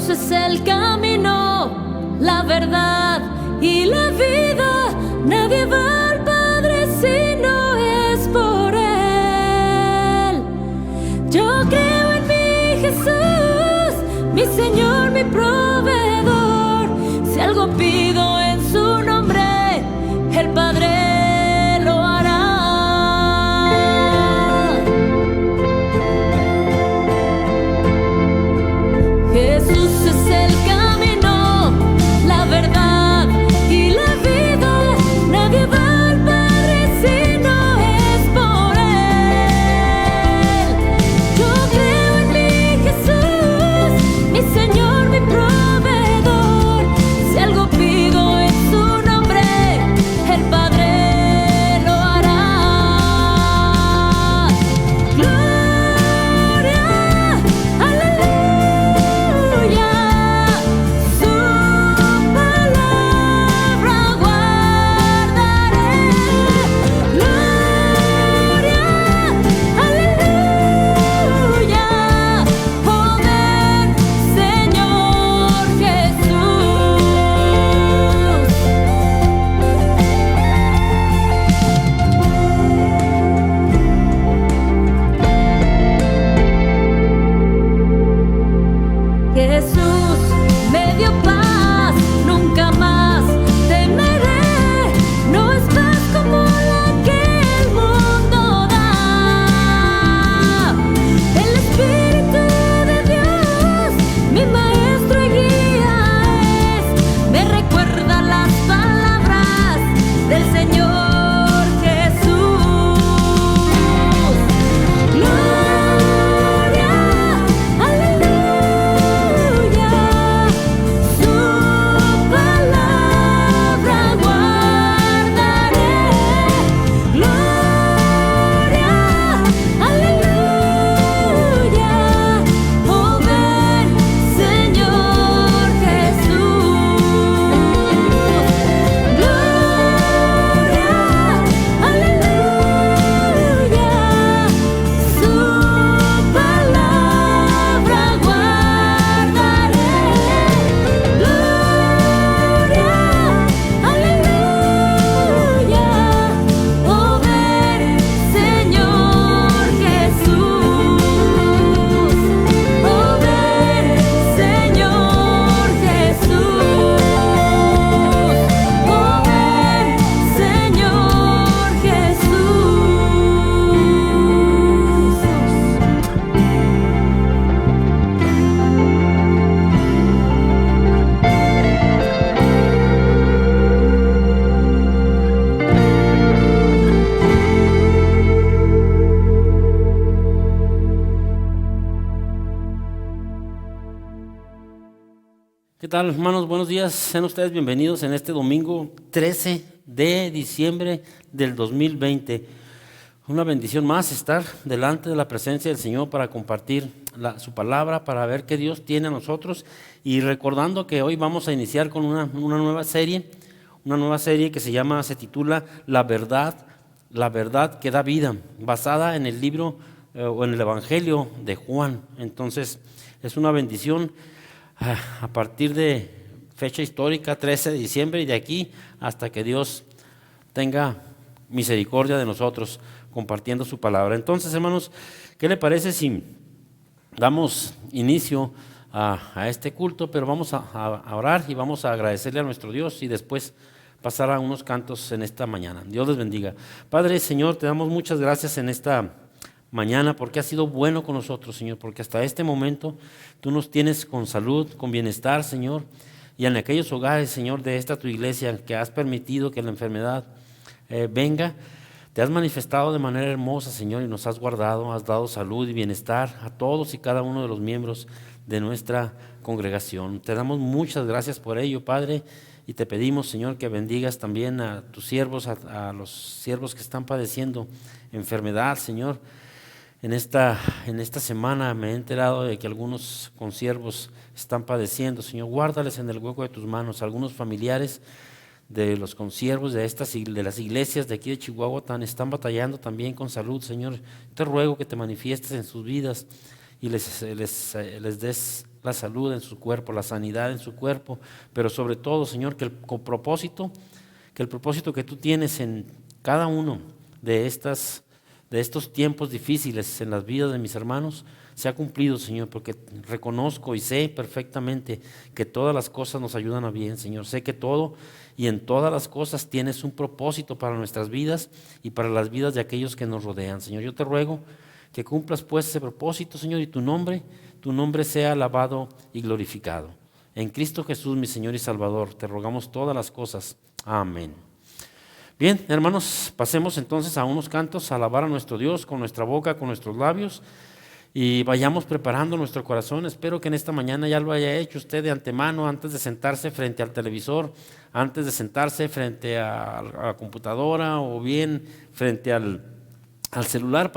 Jesús es el camino, la verdad y la vida. Nadie va al Padre si no es por Él. Yo creo en mi Jesús, mi Señor, mi proveedor. Si algo pido en su nombre, el Padre lo hará. Jesús es el camino, la verdad y la vida. Nadie va al Padre si no es por Él. Yo creo en mi Jesús, mi Señor, mi proveedor. Si algo pido en su nombre, el Padre lo hará. Gloria, aleluya. Su palabra guardaré. Gloria, aleluya. Poder, Señor Jesús. Jesús me dio paz, nunca más temeré. No es paz como la que el mundo da. El Espíritu de Dios, mi maestro y guía es. Me recuerda las palabras del Señor Jesús. Gloria, aleluya. Su palabra guardaré. Gloria, aleluya. Poder, Señor Jesús. Gloria, aleluya. Su palabra guardaré. Gloria, aleluya. Poder, Señor Jesús. Poder, Señor Jesús. Poder, Señor ¿Qué tal, hermanos? Buenos días. Sean ustedes bienvenidos en este domingo 13 de diciembre del 2020. Una bendición más estar delante de la presencia del Señor para compartir su palabra, para ver qué Dios tiene a nosotros, y recordando que hoy vamos a iniciar con una nueva serie que se titula La verdad que da vida, basada en el libro o en el Evangelio de Juan. Entonces es una bendición a partir de fecha histórica, 13 de diciembre, y de aquí hasta que Dios tenga misericordia de nosotros compartiendo su palabra. Entonces, hermanos, ¿qué le parece si damos inicio a este culto? Pero vamos a orar y vamos a agradecerle a nuestro Dios y después pasar a unos cantos en esta mañana. Dios les bendiga. Padre, Señor, te damos muchas gracias en esta mañana porque has sido bueno con nosotros, Señor, porque hasta este momento tú nos tienes con salud, con bienestar, Señor, y en aquellos hogares, Señor, de esta tu iglesia que has permitido que la enfermedad venga, te has manifestado de manera hermosa, Señor, y nos has guardado, has dado salud y bienestar a todos y cada uno de los miembros de nuestra congregación. Te damos muchas gracias por ello, Padre, y te pedimos, Señor, que bendigas también a tus siervos, a los siervos que están padeciendo enfermedad, Señor. En esta semana me he enterado de que algunos consiervos están padeciendo. Señor, guárdales en el hueco de tus manos. Algunos familiares de los consiervos de las iglesias de aquí de Chihuahua están batallando también con salud. Señor, te ruego que te manifiestes en sus vidas y les des la salud en su cuerpo, la sanidad en su cuerpo, pero sobre todo, Señor, que el propósito que tú tienes en cada uno de estos tiempos difíciles en las vidas de mis hermanos se ha cumplido, Señor, porque reconozco y sé perfectamente que todas las cosas nos ayudan a bien, Señor. Sé que todo y en todas las cosas tienes un propósito para nuestras vidas y para las vidas de aquellos que nos rodean, Señor. Yo te ruego que cumplas pues ese propósito, Señor, y tu nombre sea alabado y glorificado. En Cristo Jesús, mi Señor y Salvador, te rogamos todas las cosas. Amén. Bien, hermanos, pasemos entonces a unos cantos, a alabar a nuestro Dios con nuestra boca, con nuestros labios, y vayamos preparando nuestro corazón. Espero que en esta mañana ya lo haya hecho usted de antemano, antes de sentarse frente al televisor, antes de sentarse frente a la computadora o bien frente al celular,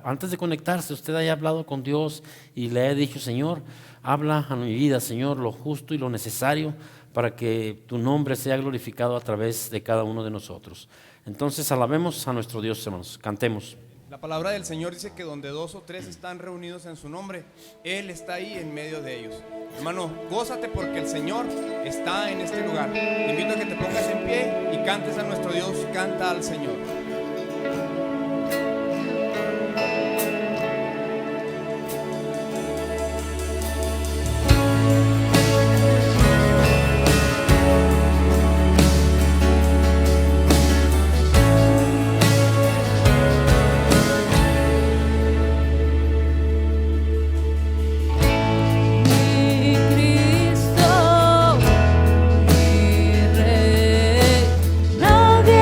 antes de conectarse, usted haya hablado con Dios y le haya dicho: Señor, habla a mi vida, Señor, lo justo y lo necesario para que tu nombre sea glorificado a través de cada uno de nosotros. Entonces alabemos a nuestro Dios, hermanos, cantemos. La palabra del Señor dice que donde 2 o 3 están reunidos en su nombre, Él está ahí en medio de ellos. Hermano, gózate porque el Señor está en este lugar. Te invito a que te pongas en pie y cantes a nuestro Dios, canta al Señor. Nadie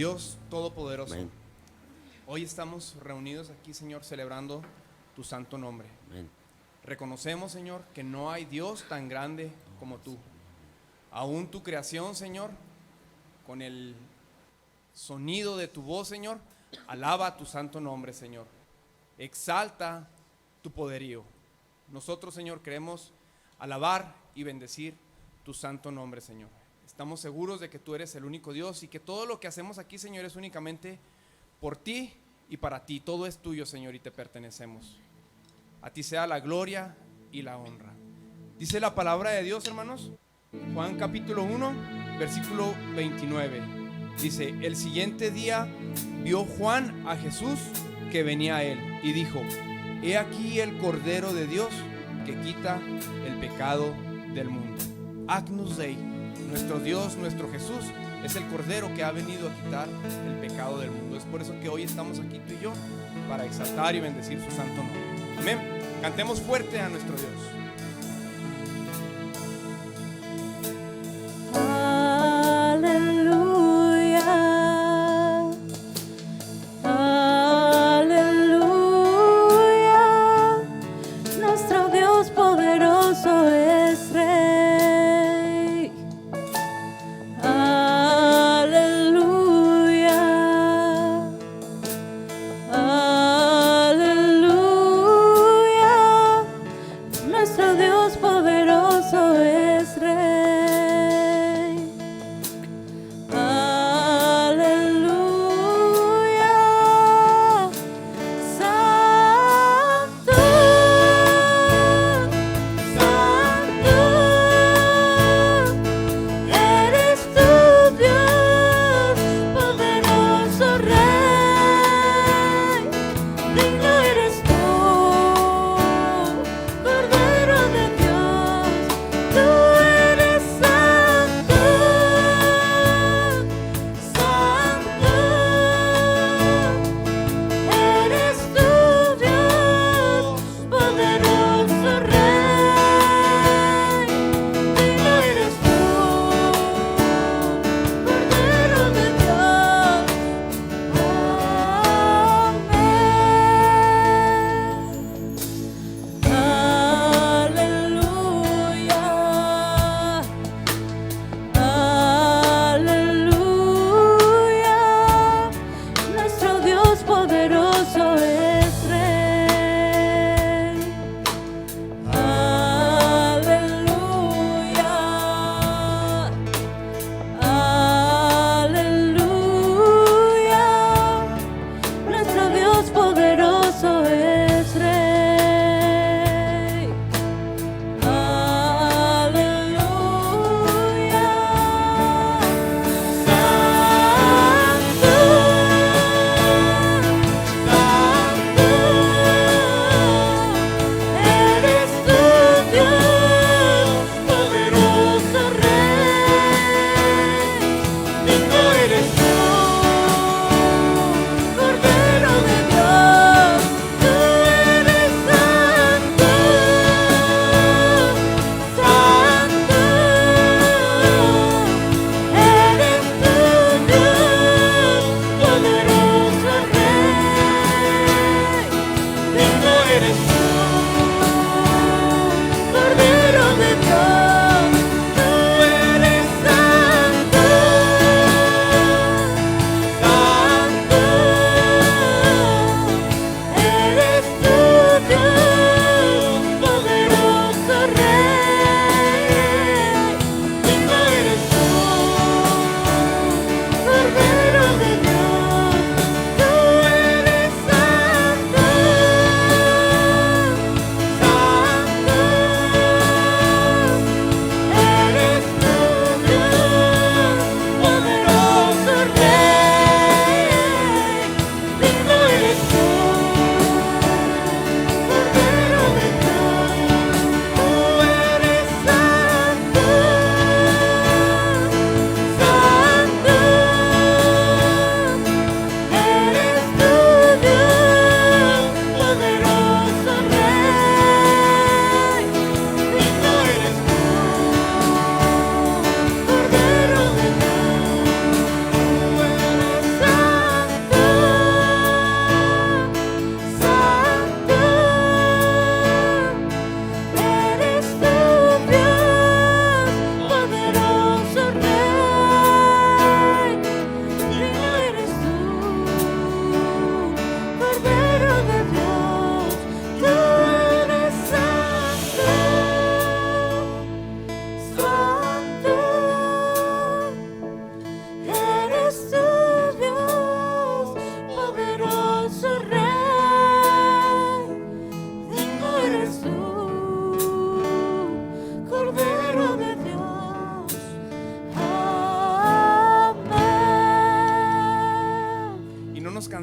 Dios Todopoderoso, Amén. hoy estamos reunidos aquí, Señor, celebrando tu santo nombre. Amén. Reconocemos, Señor, que no hay Dios tan grande como tú. Aún tu creación, Señor, con el sonido de tu voz, Señor, alaba tu santo nombre, Señor. Exalta tu poderío. Nosotros, Señor, queremos alabar y bendecir tu santo nombre, Señor. Estamos seguros de que tú eres el único Dios y que todo lo que hacemos aquí, Señor, es únicamente por ti y para ti. Todo es tuyo, Señor, y te pertenecemos. A ti sea la gloria y la honra. Dice la palabra de Dios, hermanos, Juan capítulo 1, versículo 29. Dice: el siguiente día vio Juan a Jesús que venía a él y dijo: he aquí el Cordero de Dios que quita el pecado del mundo. Agnus Dei, nuestro Dios, nuestro Jesús, es el Cordero que ha venido a quitar el pecado del mundo. Es por eso que hoy estamos aquí tú y yo, para exaltar y bendecir su santo nombre. Amén. Cantemos fuerte a nuestro Dios. Aleluya, aleluya, nuestro Dios poderoso es Rey. Aleluya, aleluya, nuestro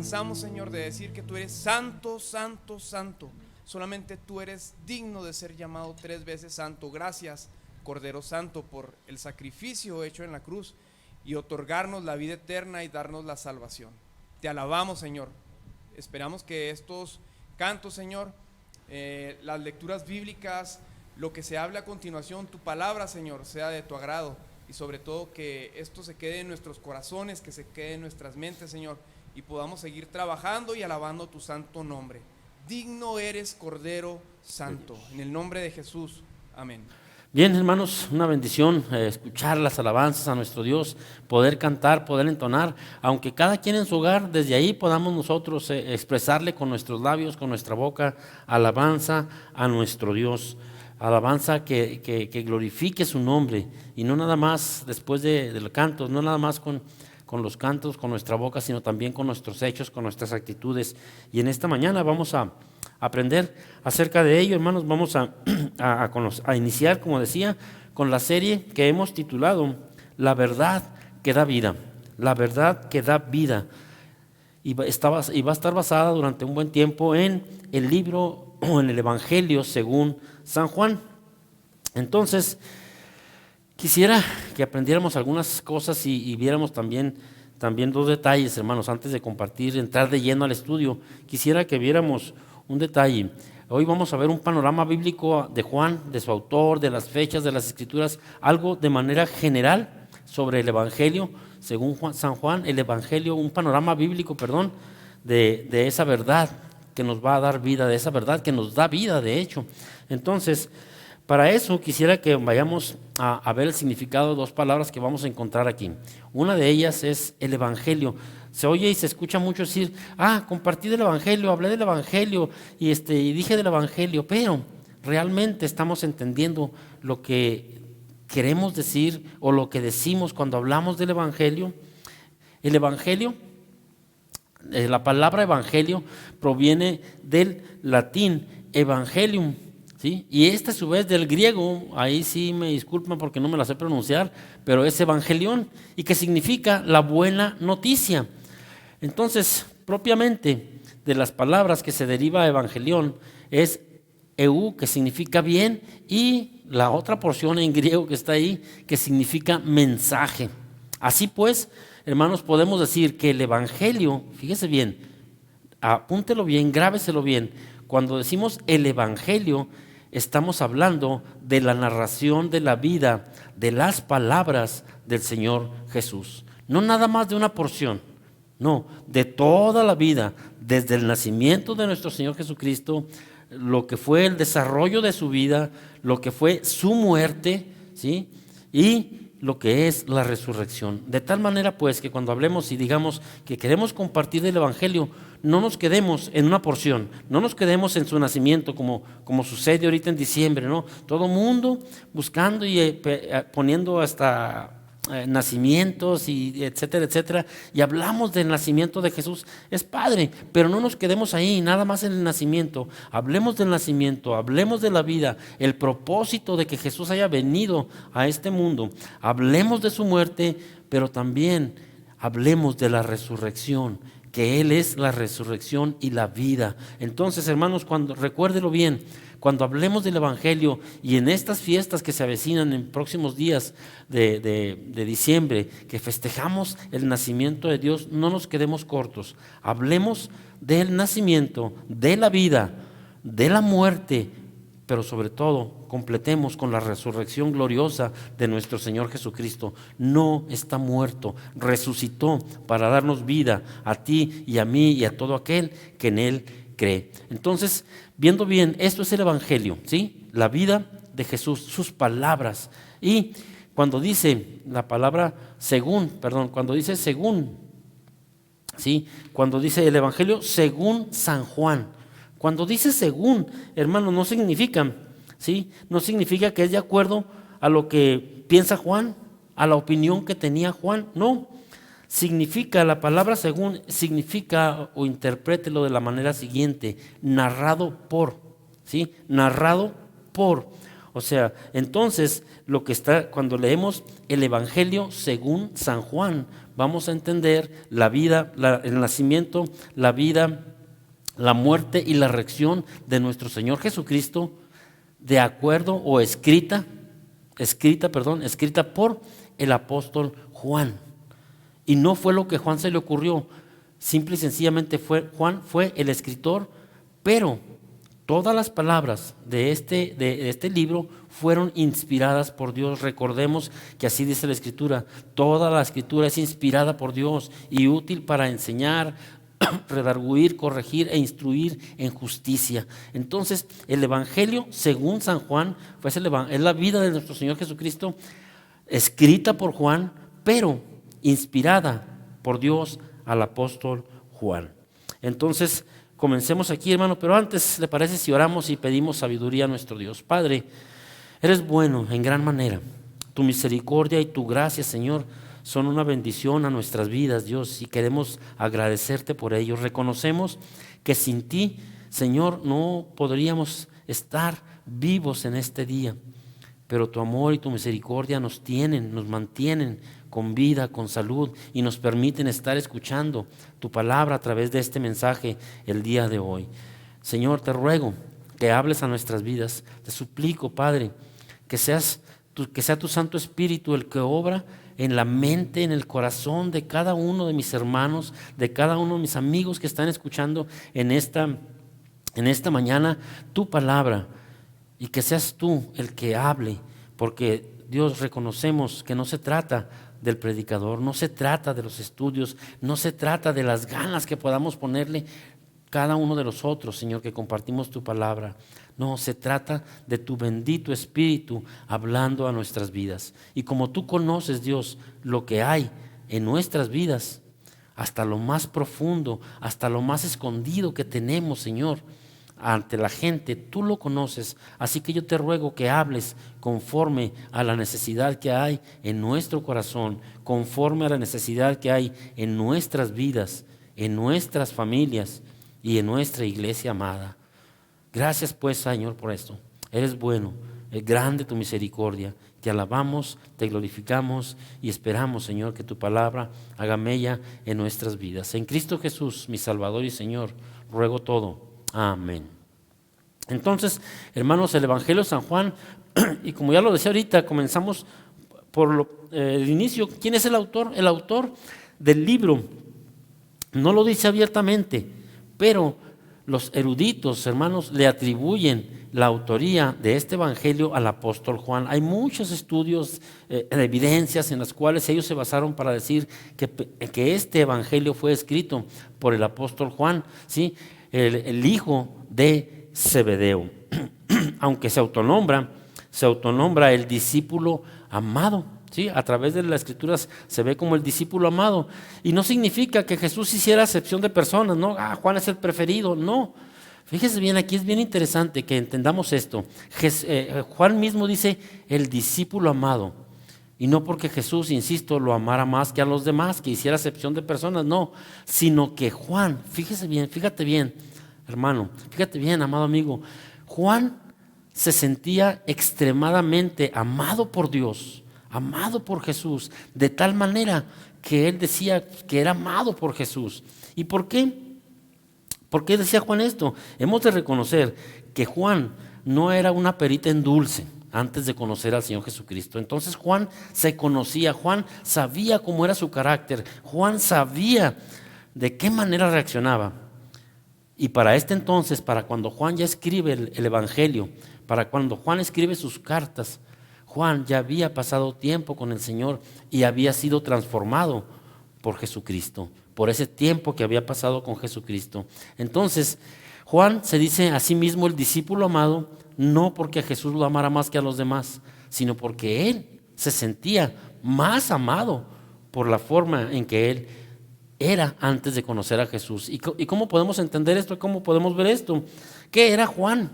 cansamos, Señor, de decir que tú eres santo, santo, santo. Solamente tú eres digno de ser llamado 3 veces santo. Gracias, Cordero Santo, por el sacrificio hecho en la cruz y otorgarnos la vida eterna y darnos la salvación. Te alabamos, Señor. Esperamos que estos cantos, Señor, las lecturas bíblicas, lo que se hable a continuación, tu palabra, Señor, sea de tu agrado, y sobre todo que esto se quede en nuestros corazones, que se quede en nuestras mentes, Señor, y podamos seguir trabajando y alabando tu santo nombre. Digno eres, Cordero Santo, en el nombre de Jesús, amén. Bien, hermanos, una bendición escuchar las alabanzas a nuestro Dios, poder cantar, poder entonar, aunque cada quien en su hogar, desde ahí podamos nosotros expresarle con nuestros labios, con nuestra boca, alabanza a nuestro Dios, alabanza que glorifique su nombre, y no nada más después de los cantos, no nada más con los cantos, con nuestra boca, sino también con nuestros hechos, con nuestras actitudes. Y en esta mañana vamos a aprender acerca de ello, hermanos. Vamos a iniciar, como decía, con la serie que hemos titulado La verdad que da vida. La verdad que da vida. Y va a estar basada durante un buen tiempo en el libro o en el Evangelio según San Juan. Entonces, quisiera que aprendiéramos algunas cosas y viéramos también 2 detalles, hermanos, antes de compartir, entrar de lleno al estudio. Quisiera que viéramos un detalle. Hoy vamos a ver un panorama bíblico de Juan, de su autor, de las fechas, de las escrituras, algo de manera general sobre el Evangelio, según San Juan, el Evangelio, un panorama bíblico, de esa verdad que nos va a dar vida, de esa verdad que nos da vida, de hecho. Entonces, para eso quisiera que vayamos a ver el significado de 2 palabras que vamos a encontrar aquí. Una de ellas es el Evangelio. Se oye y se escucha mucho decir, compartí del Evangelio, hablé del Evangelio y dije del Evangelio, pero realmente estamos entendiendo lo que queremos decir o lo que decimos cuando hablamos del Evangelio. El Evangelio, la palabra Evangelio proviene del latín Evangelium, ¿sí? Y a su vez del griego, ahí sí me disculpan porque no me la sé pronunciar, pero es Evangelión, y que significa la buena noticia. Entonces, propiamente de las palabras que se deriva Evangelión es eu, que significa bien, y la otra porción en griego que está ahí, que significa mensaje. Así pues, hermanos, podemos decir que el Evangelio, fíjese bien, apúntelo bien, grábeselo bien, cuando decimos el Evangelio, estamos hablando de la narración de la vida, de las palabras del Señor Jesús. No nada más de una porción, no, de toda la vida, desde el nacimiento de nuestro Señor Jesucristo, lo que fue el desarrollo de su vida, lo que fue su muerte, ¿sí? Y lo que es la resurrección. De tal manera pues que cuando hablemos y digamos que queremos compartir el Evangelio, no nos quedemos en una porción, no nos quedemos en su nacimiento como sucede ahorita en diciembre, ¿no? Todo mundo buscando y poniendo hasta nacimientos y etcétera, etcétera, y hablamos del nacimiento de Jesús. Es padre, pero no nos quedemos ahí, nada más en el nacimiento. Hablemos del nacimiento, hablemos de la vida, el propósito de que Jesús haya venido a este mundo. Hablemos de su muerte, pero también hablemos de la resurrección, que Él es la resurrección y la vida. Entonces, hermanos, recuérdelo bien, cuando hablemos del Evangelio y en estas fiestas que se avecinan en próximos días de diciembre, que festejamos el nacimiento de Dios, no nos quedemos cortos. Hablemos del nacimiento, de la vida, de la muerte, pero sobre todo completemos con la resurrección gloriosa de nuestro Señor Jesucristo. No está muerto, resucitó para darnos vida a ti y a mí y a todo aquel que en Él cree. Entonces, viendo bien, esto es el Evangelio, ¿sí? La vida de Jesús, sus palabras. Y cuando dice la palabra cuando dice según, ¿sí? Cuando dice el Evangelio según San Juan, cuando dice según, hermano, no significa, ¿sí? No significa que es de acuerdo a lo que piensa Juan, a la opinión que tenía Juan, no. Significa, la palabra según significa, o interprételo de la manera siguiente, narrado por, ¿sí? Narrado por. O sea, entonces, cuando leemos el Evangelio según San Juan, vamos a entender la vida, el nacimiento, la vida, la muerte y la resurrección de nuestro Señor Jesucristo, de acuerdo o escrita por el apóstol Juan. Y no fue lo que Juan se le ocurrió, simple y sencillamente Juan fue el escritor, pero todas las palabras de este libro fueron inspiradas por Dios. Recordemos que así dice la Escritura, toda la Escritura es inspirada por Dios y útil para enseñar, redarguir, corregir e instruir en justicia. Entonces, el Evangelio según San Juan es la vida de nuestro Señor Jesucristo, escrita por Juan, pero inspirada por Dios al apóstol Juan. Entonces, comencemos aquí, hermano, pero antes, ¿le parece si oramos y pedimos sabiduría a nuestro Dios? Padre, eres bueno en gran manera. Tu misericordia y tu gracia, Señor, son una bendición a nuestras vidas, Dios, y queremos agradecerte por ello. Reconocemos que sin ti, Señor, no podríamos estar vivos en este día, pero tu amor y tu misericordia nos mantienen con vida, con salud, y nos permiten estar escuchando tu palabra a través de este mensaje el día de hoy. Señor, te ruego que hables a nuestras vidas. Te suplico, Padre, que sea tu Santo Espíritu el que obra en la mente, en el corazón de cada uno de mis hermanos, de cada uno de mis amigos que están escuchando en esta mañana tu palabra, y que seas tú el que hable, porque Dios, reconocemos que no se trata del predicador, no se trata de los estudios, no se trata de las ganas que podamos ponerle cada uno de nosotros, Señor, que compartimos tu palabra. No, se trata de tu bendito Espíritu hablando a nuestras vidas. Y como tú conoces, Dios, lo que hay en nuestras vidas, hasta lo más profundo, hasta lo más escondido que tenemos, Señor, ante la gente, tú lo conoces. Así que yo te ruego que hables conforme a la necesidad que hay en nuestro corazón, conforme a la necesidad que hay en nuestras vidas, en nuestras familias y en nuestra iglesia amada. Gracias pues, Señor, por esto. Eres bueno, es grande tu misericordia. Te alabamos, te glorificamos y esperamos, Señor, que tu palabra haga mella en nuestras vidas. En Cristo Jesús, mi Salvador y Señor, ruego todo. Amén. Entonces, hermanos, el Evangelio de San Juan, y como ya lo decía ahorita, comenzamos por el inicio. ¿Quién es el autor? El autor del libro no lo dice abiertamente, pero los eruditos, hermanos, le atribuyen la autoría de este Evangelio al apóstol Juan. Hay muchos estudios, evidencias en las cuales ellos se basaron para decir que este Evangelio fue escrito por el apóstol Juan, ¿sí? El hijo de Zebedeo, aunque se autonombra el discípulo amado, ¿sí? A través de las Escrituras se ve como el discípulo amado, y no significa que Jesús hiciera acepción de personas, no, Juan es el preferido, no. Fíjese bien, aquí es bien interesante que entendamos esto. Juan mismo dice el discípulo amado, y no porque Jesús, insisto, lo amara más que a los demás, que hiciera acepción de personas, no, sino que Juan, fíjate bien, hermano, fíjate bien, amado amigo, Juan se sentía extremadamente amado por Dios, amado por Jesús, de tal manera que él decía que era amado por Jesús. ¿Y por qué? ¿Por qué decía Juan esto? Hemos de reconocer que Juan no era una perita en dulce antes de conocer al Señor Jesucristo. Entonces Juan se conocía, Juan sabía cómo era su carácter, Juan sabía de qué manera reaccionaba. Y para este entonces, para cuando Juan ya escribe el Evangelio, para cuando Juan escribe sus cartas, Juan ya había pasado tiempo con el Señor y había sido transformado por Jesucristo, por ese tiempo que había pasado con Jesucristo. Entonces, Juan se dice a sí mismo el discípulo amado, no porque a Jesús lo amara más que a los demás, sino porque él se sentía más amado por la forma en que él era antes de conocer a Jesús. ¿Y cómo podemos entender esto? ¿Cómo podemos ver esto? ¿Qué era Juan?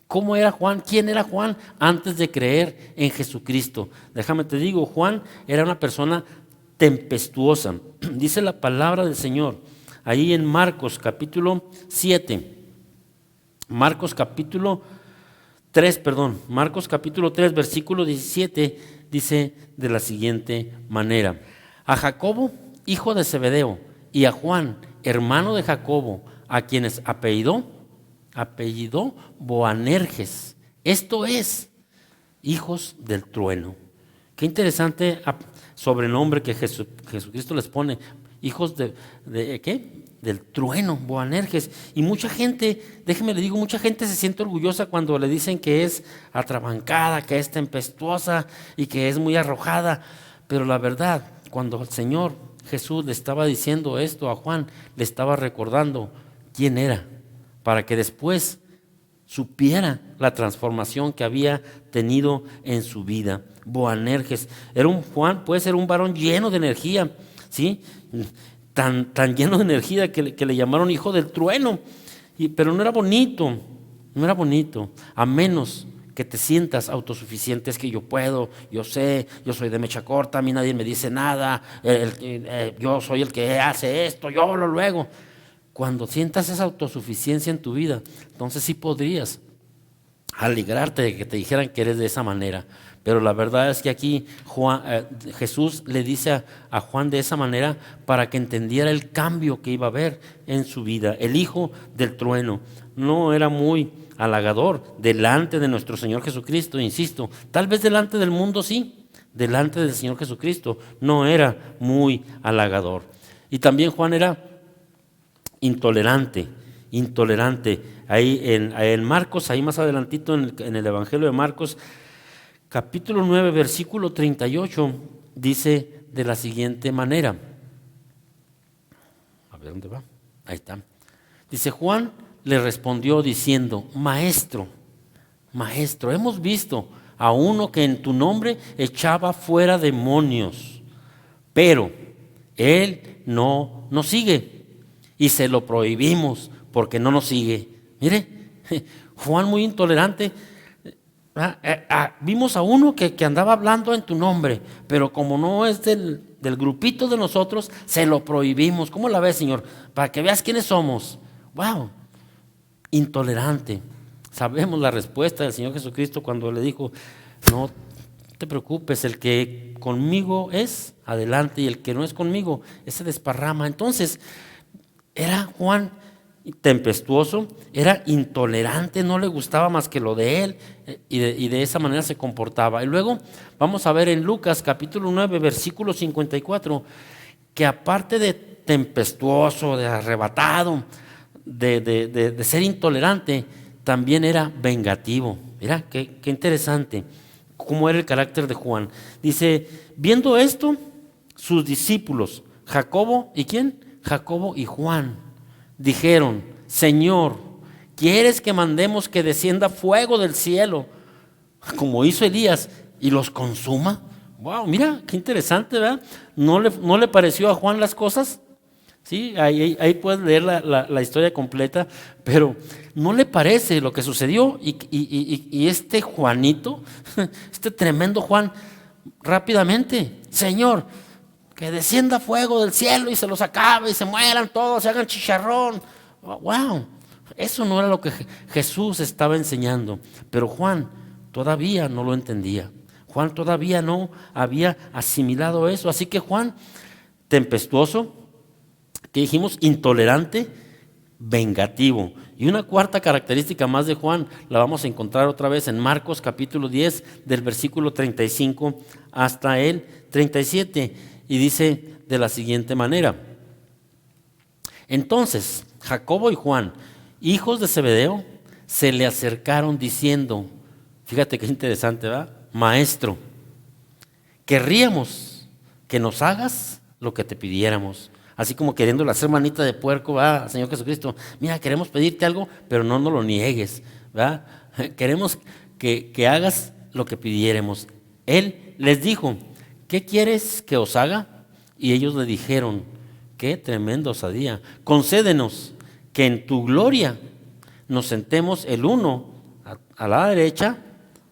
¿Cómo era Juan? ¿Quién era Juan antes de creer en Jesucristo? Déjame te digo, Juan era una persona tempestuosa. Dice la palabra del Señor ahí en Marcos capítulo 7. Marcos capítulo Marcos capítulo 3, versículo 17, dice de la siguiente manera: a Jacobo, hijo de Zebedeo, y a Juan, hermano de Jacobo, a quienes apellidó Boanerges, esto es, hijos del trueno. Qué interesante sobrenombre que Jesucristo les pone, hijos de ¿qué? Del trueno, Boanerges. Y mucha gente, déjeme le digo, mucha gente se siente orgullosa cuando le dicen que es atrabancada, que es tempestuosa y que es muy arrojada. Pero la verdad, cuando el Señor Jesús le estaba diciendo esto a Juan, le estaba recordando quién era, para que después supiera la transformación que había tenido en su vida. Boanerges Juan puede ser un varón lleno de energía, ¿sí? Tan lleno de energía que le llamaron hijo del trueno, pero no era bonito, a menos que te sientas autosuficiente. Es que yo puedo, yo sé, yo soy de mecha corta, a mí nadie me dice nada, yo soy el que hace esto, yo lo luego. Cuando sientas esa autosuficiencia en tu vida, entonces sí podrías alegrarte de que te dijeran que eres de esa manera. Pero la verdad es que aquí Jesús le dice a Juan de esa manera para que entendiera el cambio que iba a haber en su vida. El hijo del trueno no era muy halagador delante de nuestro Señor Jesucristo, insisto. Tal vez delante del mundo sí, delante del Señor Jesucristo no era muy halagador. Y también Juan era intolerante. Ahí en Marcos, ahí más adelantito en el Evangelio de Marcos, capítulo 9, versículo 38, dice de la siguiente manera. A ver, ¿dónde va? Ahí está. Dice: Juan le respondió diciendo: Maestro, hemos visto a uno que en tu nombre echaba fuera demonios, pero él no nos sigue y se lo prohibimos porque no nos sigue. Mire, Juan muy intolerante. Vimos a uno que andaba hablando en tu nombre, pero como no es del grupito de nosotros, se lo prohibimos. ¿Cómo la ves, Señor? Para que veas quiénes somos. ¡Wow! Intolerante. Sabemos la respuesta del Señor Jesucristo cuando le dijo: no te preocupes, el que conmigo es, adelante, y el que no es conmigo, ese desparrama. Entonces, era Juan tempestuoso, era intolerante, no le gustaba más que lo de él, y de esa manera se comportaba. Y luego vamos a ver en Lucas capítulo 9, versículo 54, que aparte de tempestuoso, de arrebatado, de ser intolerante, también era vengativo. Mira, qué interesante cómo era el carácter de Juan. Dice: viendo esto, sus discípulos, Jacobo, ¿y quién? Jacobo y Juan, dijeron: Señor, ¿quieres que mandemos que descienda fuego del cielo, como hizo Elías, y los consuma? Wow, mira, qué interesante, ¿verdad? ¿No le pareció a Juan las cosas? Sí, ahí puedes leer la historia completa, pero ¿no le parece lo que sucedió? Y este Juanito, este tremendo Juan, rápidamente: Señor, que descienda fuego del cielo y se los acabe y se mueran todos, se hagan chicharrón. ¡Wow! Eso no era lo que Jesús estaba enseñando. Pero Juan todavía no lo entendía. Juan todavía no había asimilado eso. Así que Juan, tempestuoso, que dijimos, intolerante, vengativo. Y una cuarta característica más de Juan la vamos a encontrar otra vez en Marcos capítulo 10, del versículo 35 hasta el 37. Y dice de la siguiente manera: entonces Jacobo y Juan, hijos de Zebedeo, se le acercaron diciendo, fíjate qué interesante, ¿verdad? Maestro, querríamos que nos hagas lo que te pidiéramos. Así como queriéndole hacer manita de puerco, ¿verdad? Señor Jesucristo, mira, queremos pedirte algo, pero no nos lo niegues, ¿verdad? Queremos que hagas lo que pidiéramos. Él les dijo: ¿qué quieres que os haga? Y ellos le dijeron: qué tremenda osadía. Concédenos que en tu gloria nos sentemos el uno a la derecha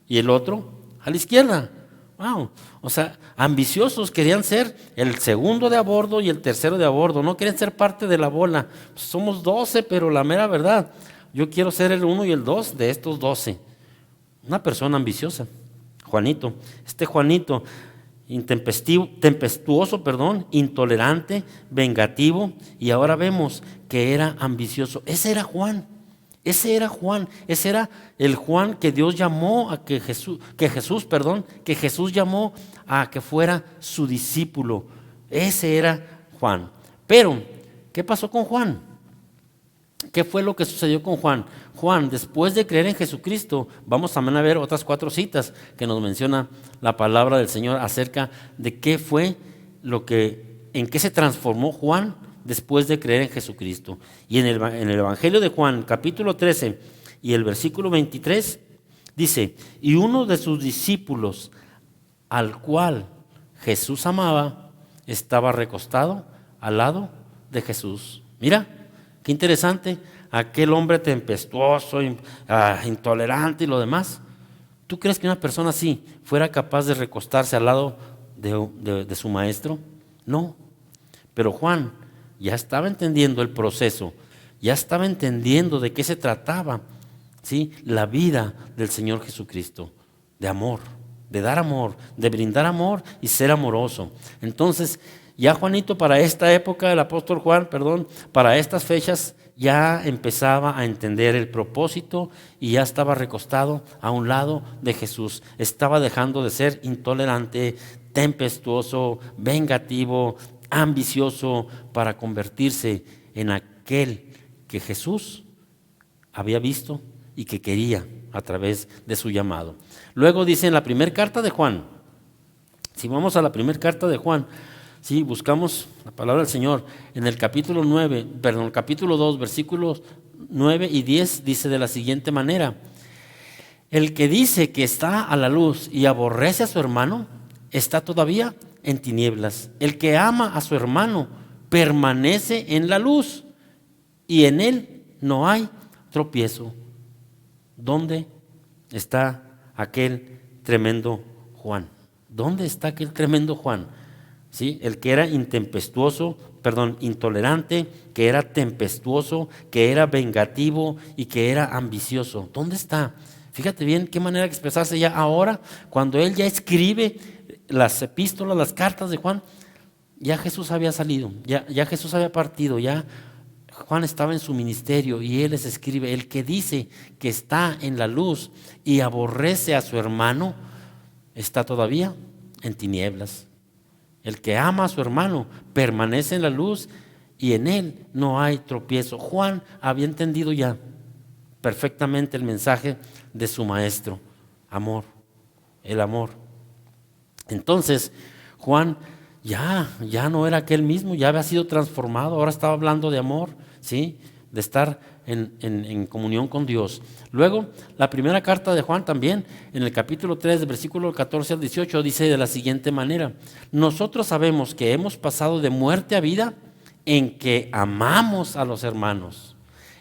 y el otro a la izquierda. Wow. O sea, ambiciosos, querían ser el segundo de a bordo y el tercero de a bordo. No querían ser parte de la bola. Pues somos 12, pero la mera verdad, yo quiero ser el 1 y el 2 de estos 12. una persona ambiciosa, Juanito. Este Juanito, tempestuoso, intolerante, vengativo, y ahora vemos que era ambicioso. Ese era Juan. Ese era el Juan que Dios llamó a que Jesús llamó a que fuera su discípulo. Ese era Juan. Pero, ¿qué pasó con Juan? ¿Qué fue lo que sucedió con Juan? Juan, después de creer en Jesucristo, vamos también a ver otras 4 citas que nos menciona la palabra del Señor acerca de qué fue en qué se transformó Juan después de creer en Jesucristo. Y en el Evangelio de Juan, capítulo 13 y el versículo 23, dice: y uno de sus discípulos, al cual Jesús amaba, estaba recostado al lado de Jesús. Mira, qué interesante, aquel hombre tempestuoso, intolerante y lo demás. ¿Tú crees que una persona así fuera capaz de recostarse al lado de su maestro? No, pero Juan ya estaba entendiendo el proceso, ya estaba entendiendo de qué se trataba, ¿sí? La vida del Señor Jesucristo, de amor, de dar amor, de brindar amor y ser amoroso. Entonces, ya Juanito, para esta época, el apóstol Juan, para estas fechas, ya empezaba a entender el propósito y ya estaba recostado a un lado de Jesús. Estaba dejando de ser intolerante, tempestuoso, vengativo, ambicioso, para convertirse en aquel que Jesús había visto y que quería a través de su llamado. Luego dice en la primera carta de Juan, si vamos a la primera carta de Juan, si buscamos la palabra del Señor, en el capítulo 2, versículos 9 y 10, dice de la siguiente manera: el que dice que está a la luz y aborrece a su hermano, está todavía en tinieblas. El que ama a su hermano permanece en la luz y en él no hay tropiezo. ¿Dónde está aquel tremendo Juan? ¿Dónde está aquel tremendo Juan? ¿Sí? El que era intolerante, que era tempestuoso, que era vengativo y que era ambicioso. ¿Dónde está? Fíjate bien qué manera de expresarse ya ahora, cuando él ya escribe las epístolas, las cartas de Juan. Ya Jesús había salido, ya Jesús había partido, ya Juan estaba en su ministerio y él les escribe: el que dice que está en la luz y aborrece a su hermano, está todavía en tinieblas. El que ama a su hermano permanece en la luz y en él no hay tropiezo. Juan había entendido ya perfectamente el mensaje de su maestro: amor, el amor. Entonces Juan ya no era aquel mismo, ya había sido transformado, ahora estaba hablando de amor, ¿sí? De estar en comunión con Dios. Luego, la primera carta de Juan también, en el capítulo 3, versículo 14 al 18, dice de la siguiente manera: nosotros sabemos que hemos pasado de muerte a vida en que amamos a los hermanos.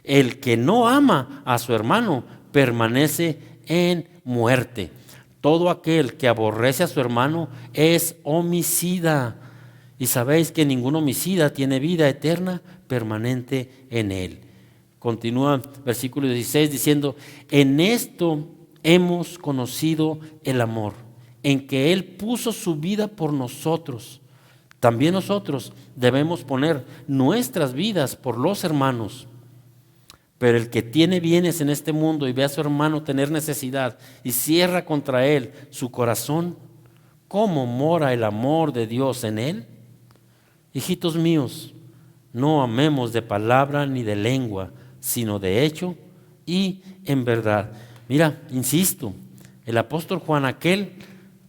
El que no ama a su hermano permanece en muerte. Todo aquel que aborrece a su hermano es homicida. Y sabéis que ningún homicida tiene vida eterna permanente en él. Continúa versículo 16 diciendo: en esto hemos conocido el amor, en que Él puso su vida por nosotros. También nosotros debemos poner nuestras vidas por los hermanos. Pero el que tiene bienes en este mundo y ve a su hermano tener necesidad y cierra contra él su corazón, ¿cómo mora el amor de Dios en él? Hijitos míos, no amemos de palabra ni de lengua, sino de hecho y en verdad. Mira, insisto, el apóstol Juan, aquel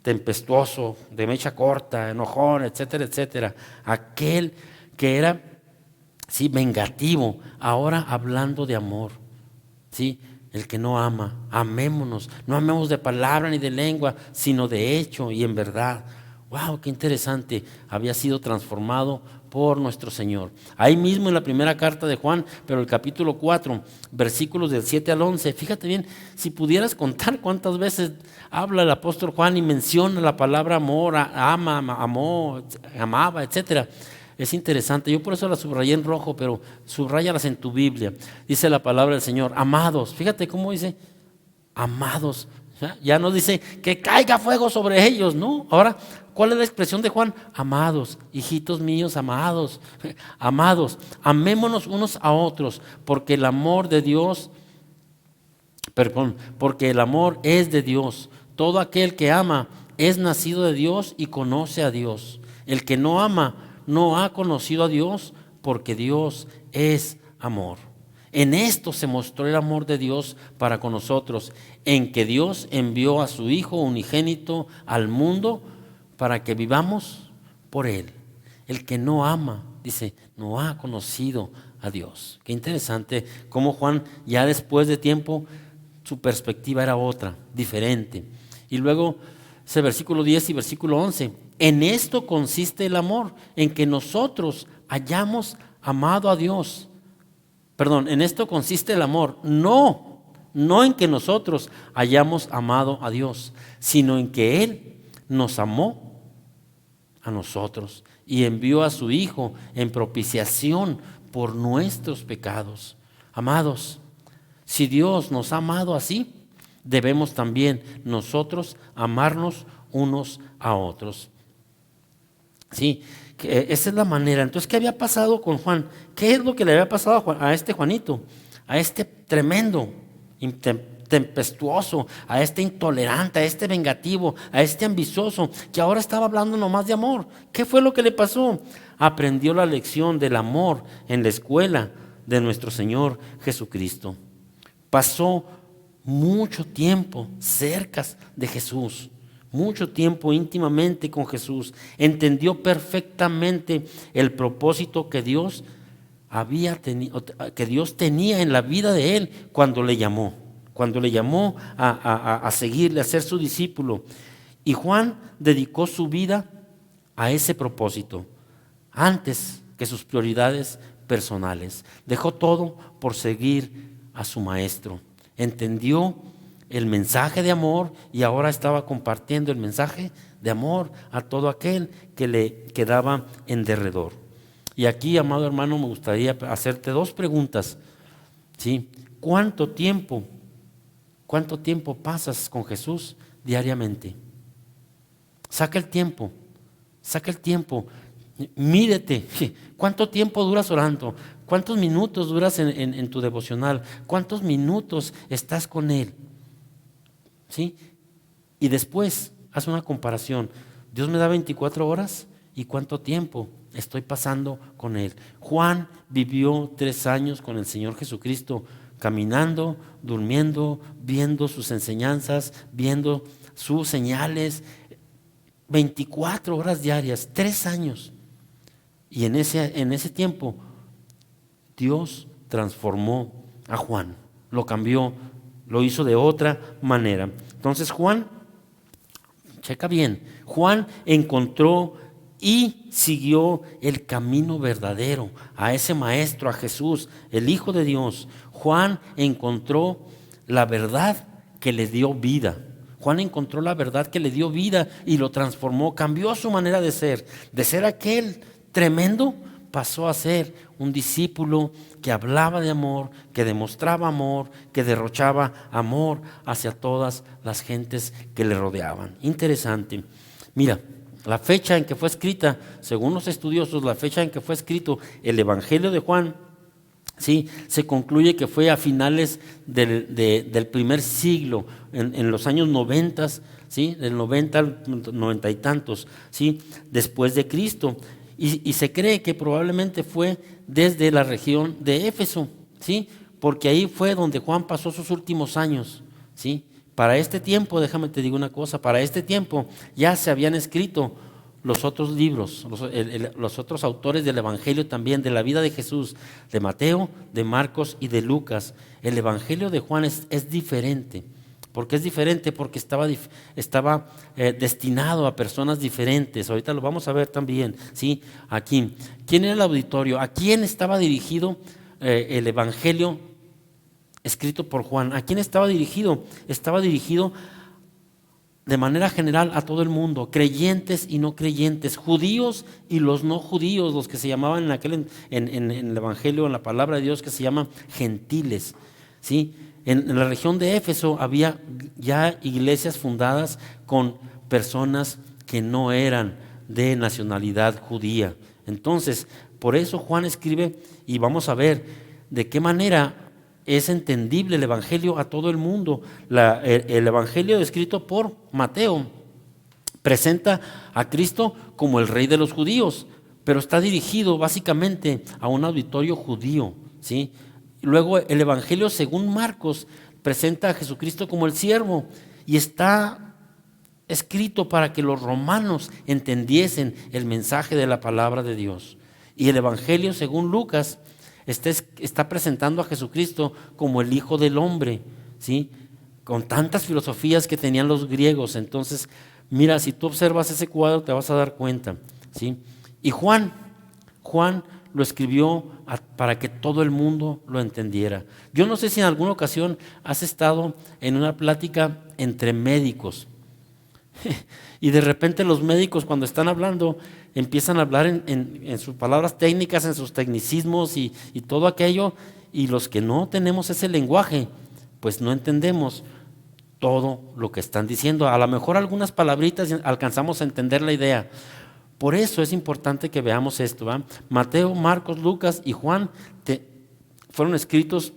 tempestuoso, de mecha corta, enojón, etcétera, etcétera, aquel que era vengativo, ahora hablando de amor, ¿sí? El que no ama, amémonos, no amemos de palabra ni de lengua, sino de hecho y en verdad. ¡Wow! ¡Qué interesante! Había sido transformado por nuestro Señor. Ahí mismo en la primera carta de Juan, pero el capítulo 4, versículos del 7 al 11. Fíjate bien, si pudieras contar cuántas veces habla el apóstol Juan y menciona la palabra amor, ama, amó, amaba, etcétera. Es interesante, yo por eso la subrayé en rojo, pero subráyalas en tu Biblia. Dice la palabra del Señor: amados, fíjate cómo dice: amados. Ya no dice que caiga fuego sobre ellos, no. Ahora, ¿cuál es la expresión de Juan? Amados, hijitos míos amados, amados, amémonos unos a otros, porque el amor de Dios, porque el amor es de Dios. Todo aquel que ama es nacido de Dios y conoce a Dios. El que no ama no ha conocido a Dios, porque Dios es amor. En esto se mostró el amor de Dios para con nosotros, en que Dios envió a su Hijo unigénito al mundo para que vivamos por Él. El que no ama, dice, no ha conocido a Dios. Qué interesante cómo Juan, ya después de tiempo, su perspectiva era otra, diferente. Y luego, ese versículo 10 y versículo 11, en esto consiste el amor, en que nosotros hayamos amado a Dios. Perdón, en esto consiste el amor, no en que nosotros hayamos amado a Dios, sino en que Él nos amó a nosotros y envió a su Hijo en propiciación por nuestros pecados. Amados, si Dios nos ha amado así, debemos también nosotros amarnos unos a otros. Sí, esa es la manera. Entonces, ¿qué había pasado con Juan? ¿Qué es lo que le había pasado a este Juanito? A este tremendo, tempestuoso, a este intolerante, a este vengativo, a este ambicioso, que ahora estaba hablando nomás de amor. ¿Qué fue lo que le pasó? Aprendió la lección del amor en la escuela de nuestro Señor Jesucristo. Pasó mucho tiempo cerca de Jesús. Mucho tiempo íntimamente con Jesús, entendió perfectamente el propósito que Dios tenía en la vida de él cuando le llamó a seguirle, a ser su discípulo. Y Juan dedicó su vida a ese propósito, antes que sus prioridades personales. Dejó todo por seguir a su maestro. Entendió el mensaje de amor y ahora estaba compartiendo el mensaje de amor a todo aquel que le quedaba en derredor. Y aquí, amado hermano, me gustaría hacerte dos preguntas. ¿Sí? ¿Cuánto tiempo pasas con Jesús diariamente? Saca el tiempo, mírete. ¿Cuánto tiempo duras orando? ¿Cuántos minutos duras en tu devocional? ¿Cuántos minutos estás con Él? ¿Sí? Y después haz una comparación. Dios me da 24 horas y cuánto tiempo estoy pasando con Él. Juan vivió 3 años con el Señor Jesucristo, caminando, durmiendo, viendo sus enseñanzas, viendo sus señales, 24 horas diarias, 3 años. Y en ese tiempo Dios transformó a Juan, lo cambió, lo hizo de otra manera. Entonces Juan, checa bien, Juan encontró y siguió el camino verdadero a ese maestro, a Jesús, el Hijo de Dios. Juan encontró la verdad que le dio vida. Juan encontró la verdad que le dio vida y lo transformó, cambió su manera de ser aquel tremendo, pasó a ser un discípulo que hablaba de amor, que demostraba amor, que derrochaba amor hacia todas las gentes que le rodeaban. Interesante. Mira, la fecha en que fue escrita, según los estudiosos, la fecha en que fue escrito el Evangelio de Juan, ¿sí? Se concluye que fue a finales del primer siglo, en los años 90, ¿sí? Del 90 al 90 y tantos, ¿sí? Después de Cristo. Y se cree que probablemente fue desde la región de Éfeso, ¿sí? Porque ahí fue donde Juan pasó sus últimos años, ¿sí? Para este tiempo, déjame te digo una cosa, para este tiempo ya se habían escrito los otros libros, los otros autores del Evangelio también, de la vida de Jesús, de Mateo, de Marcos y de Lucas. El Evangelio de Juan es diferente. ¿Por qué es diferente? Porque estaba destinado a personas diferentes. Ahorita lo vamos a ver también, ¿sí? Aquí. ¿Quién era el auditorio? ¿A quién estaba dirigido el Evangelio escrito por Juan? ¿A quién estaba dirigido? Estaba dirigido de manera general a todo el mundo, creyentes y no creyentes, judíos y los no judíos, los que se llamaban en el Evangelio, en la palabra de Dios, que se llaman gentiles, ¿sí? En la región de Éfeso había ya iglesias fundadas con personas que no eran de nacionalidad judía. Entonces, por eso Juan escribe, y vamos a ver de qué manera es entendible el Evangelio a todo el mundo. El Evangelio escrito por Mateo presenta a Cristo como el Rey de los judíos, pero está dirigido básicamente a un auditorio judío, ¿sí? Luego el Evangelio según Marcos presenta a Jesucristo como el siervo y está escrito para que los romanos entendiesen el mensaje de la palabra de Dios. Y el Evangelio según Lucas está presentando a Jesucristo como el Hijo del Hombre, ¿sí? Con tantas filosofías que tenían los griegos. Entonces, mira, si tú observas ese cuadro te vas a dar cuenta, ¿sí? Y Juan lo escribió para que todo el mundo lo entendiera. Yo no sé si en alguna ocasión has estado en una plática entre médicos y de repente los médicos cuando están hablando empiezan a hablar en sus palabras técnicas, en sus tecnicismos y todo aquello, y los que no tenemos ese lenguaje, pues no entendemos todo lo que están diciendo. A lo mejor algunas palabritas alcanzamos a entender la idea. Por eso es importante que veamos esto, ¿va? Mateo, Marcos, Lucas y Juan fueron escritos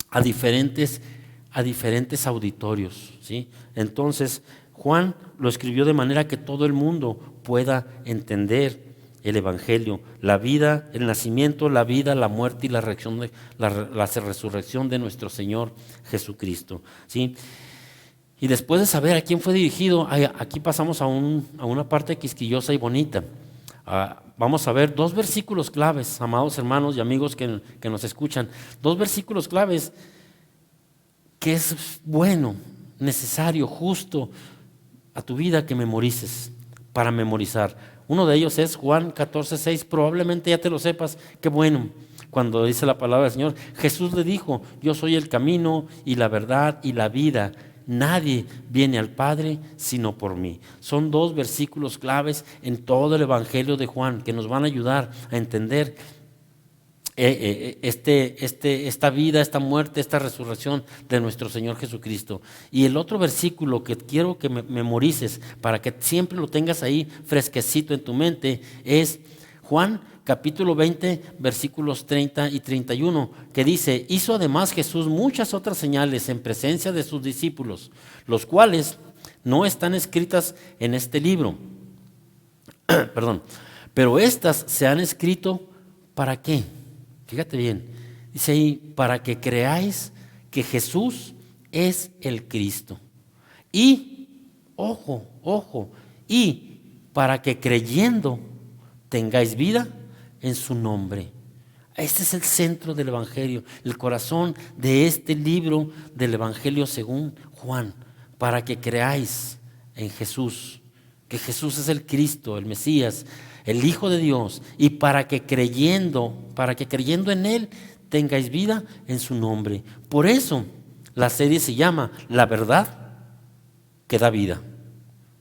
a diferentes auditorios, ¿sí? Entonces, Juan lo escribió de manera que todo el mundo pueda entender el Evangelio, la vida, el nacimiento, la vida, la muerte y la resurrección de nuestro Señor Jesucristo, ¿sí? Y después de saber a quién fue dirigido, aquí pasamos a una parte quisquillosa y bonita. Vamos a ver 2 versículos claves, amados hermanos y amigos que nos escuchan. 2 versículos claves que es bueno, necesario, justo a tu vida que memorices, para memorizar. Uno de ellos es Juan 14:6, probablemente ya te lo sepas, qué bueno. Cuando dice la palabra del Señor, Jesús le dijo, yo soy el camino y la verdad y la vida. Nadie viene al Padre sino por mí. Son 2 versículos claves en todo el Evangelio de Juan que nos van a ayudar a entender esta vida, esta muerte, esta resurrección de nuestro Señor Jesucristo. Y el otro versículo que quiero que memorices para que siempre lo tengas ahí fresquecito en tu mente es Juan capítulo 20, versículos 30 y 31, que dice, hizo además Jesús muchas otras señales en presencia de sus discípulos, los cuales no están escritas en este libro. Perdón, pero estas se han escrito ¿para qué? Fíjate bien, dice ahí, para que creáis que Jesús es el Cristo. Y, ojo, y para que creyendo tengáis vida en su nombre. Este es el centro del Evangelio, el corazón de este libro del Evangelio según Juan, para que creáis en Jesús, que Jesús es el Cristo, el Mesías, el Hijo de Dios, y para que creyendo en Él tengáis vida en su nombre. Por eso la serie se llama La verdad que da vida.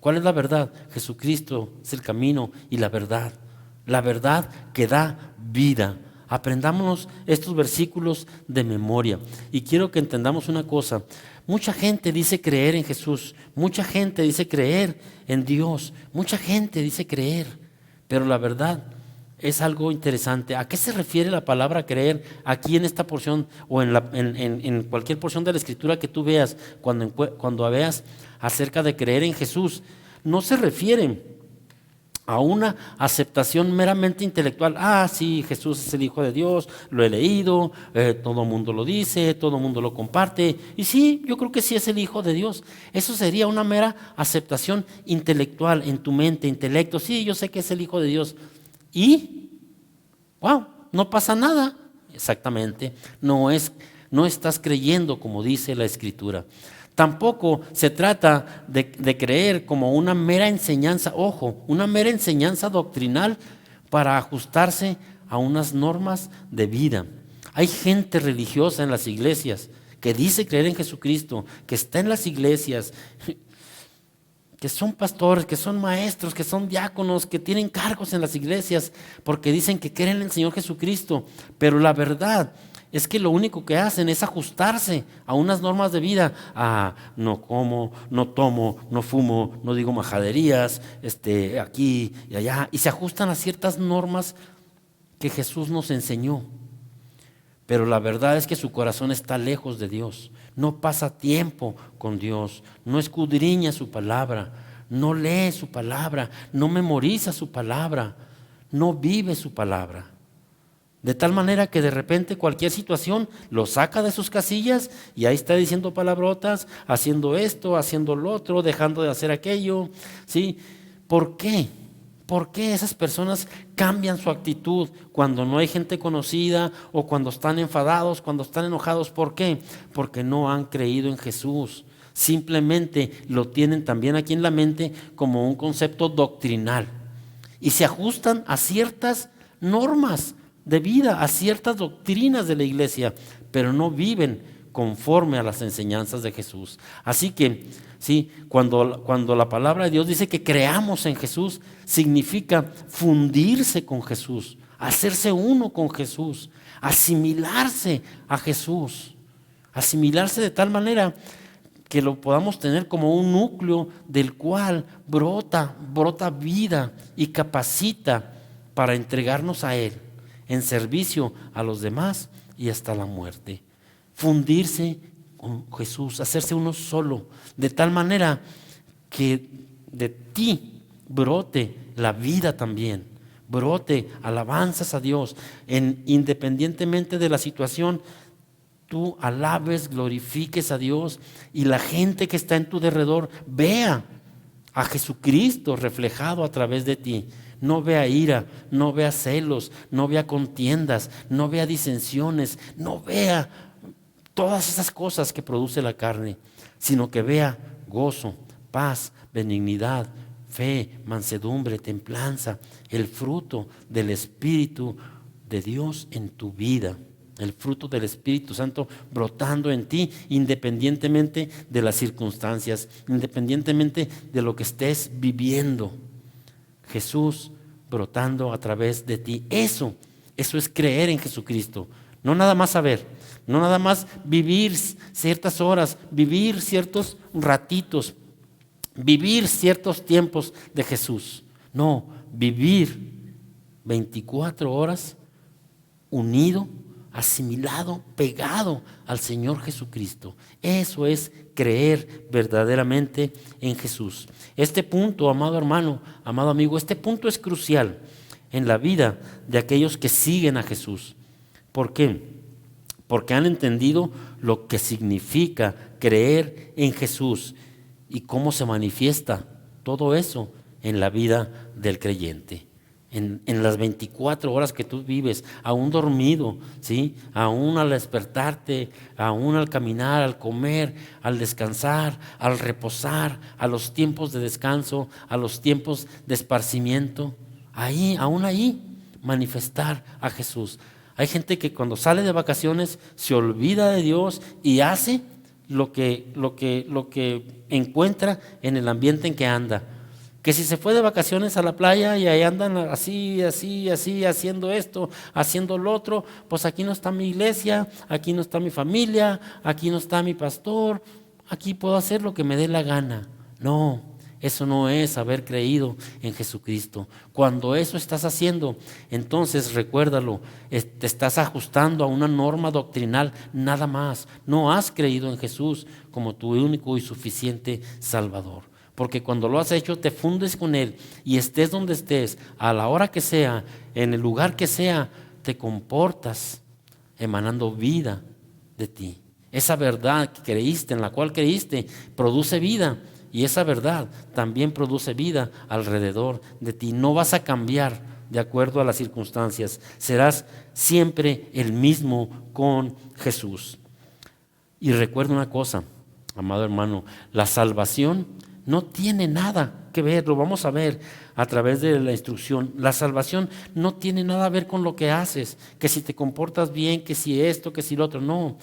¿Cuál es la verdad? Jesucristo es el camino y la verdad que da vida. Aprendámonos estos versículos de memoria. Y quiero que entendamos una cosa. Mucha gente dice creer en Jesús, mucha gente dice creer en Dios, mucha gente dice creer, pero la verdad es algo interesante. ¿A qué se refiere la palabra creer aquí en esta porción o en cualquier porción de la Escritura que tú veas cuando veas acerca de creer en Jesús? No se refiere a una aceptación meramente intelectual. Sí, Jesús es el Hijo de Dios, lo he leído, todo el mundo lo dice, todo el mundo lo comparte, y sí, yo creo que sí es el Hijo de Dios. Eso sería una mera aceptación intelectual en tu mente, intelecto. Sí, yo sé que es el Hijo de Dios. Y, no pasa nada. Exactamente, no estás creyendo como dice la Escritura. Tampoco se trata de creer como una mera enseñanza, una mera enseñanza doctrinal para ajustarse a unas normas de vida. Hay gente religiosa en las iglesias que dice creer en Jesucristo, que está en las iglesias, que son pastores, que son maestros, que son diáconos, que tienen cargos en las iglesias, porque dicen que creen en el Señor Jesucristo, pero la verdad es que lo único que hacen es ajustarse a unas normas de vida. No como, no tomo, no fumo, no digo majaderías, aquí y allá, y se ajustan a ciertas normas que Jesús nos enseñó. Pero la verdad es que su corazón está lejos de Dios. No pasa tiempo con Dios, no escudriña su palabra, no lee su palabra, no memoriza su palabra, no vive su palabra. De tal manera que de repente cualquier situación lo saca de sus casillas y ahí está diciendo palabrotas, haciendo esto, haciendo lo otro, dejando de hacer aquello. ¿Sí? ¿Por qué? ¿Por qué esas personas cambian su actitud cuando no hay gente conocida o cuando están enfadados, cuando están enojados? ¿Por qué? Porque no han creído en Jesús. Simplemente lo tienen también aquí en la mente como un concepto doctrinal y se ajustan a ciertas normas de vida, a ciertas doctrinas de la iglesia, pero no viven conforme a las enseñanzas de Jesús. Así que, sí, cuando la palabra de Dios dice que creamos en Jesús, significa fundirse con Jesús, hacerse uno con Jesús, asimilarse a Jesús, asimilarse de tal manera que lo podamos tener como un núcleo del cual brota vida y capacita para entregarnos a Él en servicio a los demás y hasta la muerte. Fundirse con Jesús, hacerse uno solo, de tal manera que de ti brote la vida también, brote alabanzas a Dios, independientemente de la situación, tú alabes, glorifiques a Dios y la gente que está en tu derredor vea a Jesucristo reflejado a través de ti. No vea ira, no vea celos, no vea contiendas, no vea disensiones, no vea todas esas cosas que produce la carne, sino que vea gozo, paz, benignidad, fe, mansedumbre, templanza, el fruto del Espíritu de Dios en tu vida, el fruto del Espíritu Santo brotando en ti, independientemente de las circunstancias, independientemente de lo que estés viviendo. Jesús brotando a través de ti. Eso es creer en Jesucristo. No nada más saber, no nada más vivir ciertas horas, vivir ciertos ratitos, vivir ciertos tiempos de Jesús. No, vivir 24 horas unido, asimilado, pegado al Señor Jesucristo. Eso es creer verdaderamente en Jesús. Este punto, amado hermano, amado amigo, este punto es crucial en la vida de aquellos que siguen a Jesús. ¿Por qué? Porque han entendido lo que significa creer en Jesús y cómo se manifiesta todo eso en la vida del creyente. En las 24 horas que tú vives, aún dormido, ¿sí? Aún al despertarte, aún al caminar, al comer, al descansar, al reposar, a los tiempos de descanso, a los tiempos de esparcimiento, aún ahí, manifestar a Jesús. Hay gente que cuando sale de vacaciones se olvida de Dios y hace lo que encuentra en el ambiente en que anda. Que si se fue de vacaciones a la playa y ahí andan así, haciendo esto, haciendo lo otro, pues aquí no está mi iglesia, aquí no está mi familia, aquí no está mi pastor, aquí puedo hacer lo que me dé la gana. No, eso no es haber creído en Jesucristo. Cuando eso estás haciendo, entonces recuérdalo, te estás ajustando a una norma doctrinal nada más. No has creído en Jesús como tu único y suficiente Salvador. Porque cuando lo has hecho, te fundes con Él y estés donde estés, a la hora que sea, en el lugar que sea, te comportas emanando vida de ti. Esa verdad que creíste, en la cual creíste, produce vida y esa verdad también produce vida alrededor de ti. No vas a cambiar de acuerdo a las circunstancias, serás siempre el mismo con Jesús. Y recuerda una cosa, amado hermano, la salvación no tiene nada que ver, lo vamos a ver a través de la instrucción. La salvación no tiene nada a ver con lo que haces, que si te comportas bien, que si esto, que si lo otro. No,